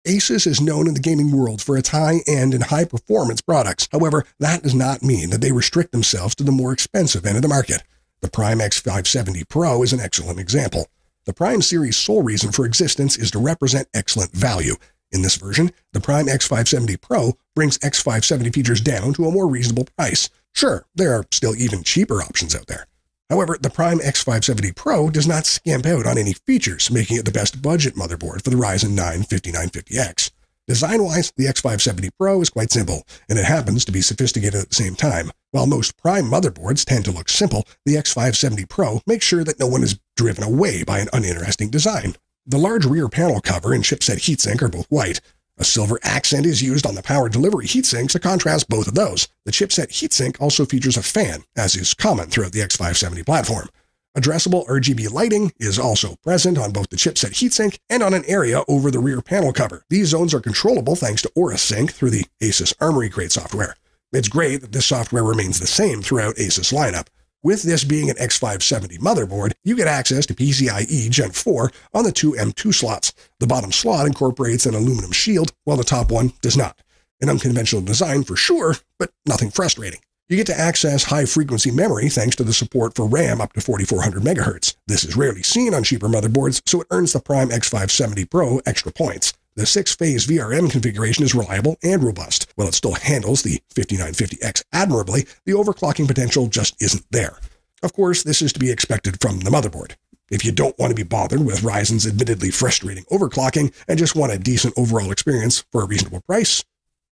ASUS is known in the gaming world for its high-end and high-performance products. However, that does not mean that they restrict themselves to the more expensive end of the market. The Prime X570 Pro is an excellent example. The Prime series' sole reason for existence is to represent excellent value. In this version, the Prime X570 Pro brings X570 features down to a more reasonable price. Sure, there are still even cheaper options out there. However, the Prime X570 Pro does not skimp out on any features, making it the best budget motherboard for the Ryzen 9 5950X. Design-wise, the X570 Pro is quite simple, and it happens to be sophisticated at the same time. While most Prime motherboards tend to look simple, the X570 Pro makes sure that no one is driven away by an uninteresting design. The large rear panel cover and chipset heatsink are both white. A silver accent is used on the power delivery heatsinks to contrast both of those. The chipset heatsink also features a fan, as is common throughout the X570 platform. Addressable RGB lighting is also present on both the chipset heatsink and on an area over the rear panel cover. These zones are controllable thanks to Aura Sync through the ASUS Armory Crate software. It's great that this software remains the same throughout ASUS lineup. With this being an X570 motherboard, you get access to PCIe Gen 4 on the two M2 slots. The bottom slot incorporates an aluminum shield, while the top one does not. An unconventional design for sure, but nothing frustrating. You get to access high-frequency memory thanks to the support for RAM up to 4400 MHz. This is rarely seen on cheaper motherboards, so it earns the Prime X570 Pro extra points. The 6-phase VRM configuration is reliable and robust. While it still handles the 5950X admirably, the overclocking potential just isn't there. Of course, this is to be expected from the motherboard. If you don't want to be bothered with Ryzen's admittedly frustrating overclocking and just want a decent overall experience for a reasonable price,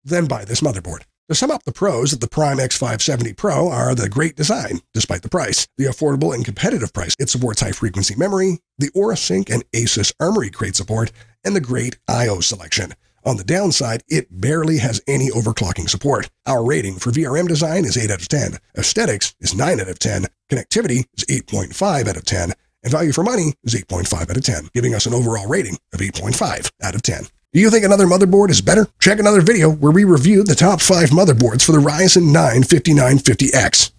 then buy this motherboard. To sum up the pros of the Prime X570 Pro are the great design, despite the price, the affordable and competitive price it supports high-frequency memory, the Aura Sync and ASUS Armory Crate support, and the great I/O selection. On the downside, it barely has any overclocking support. Our rating for VRM design is 8 out of 10, aesthetics is 9 out of 10, connectivity is 8.5 out of 10, and value for money is 8.5 out of 10, giving us an overall rating of 8.5 out of 10. Do you think another motherboard is better? Check another video where we reviewed the top 5 motherboards for the Ryzen 9 5950X.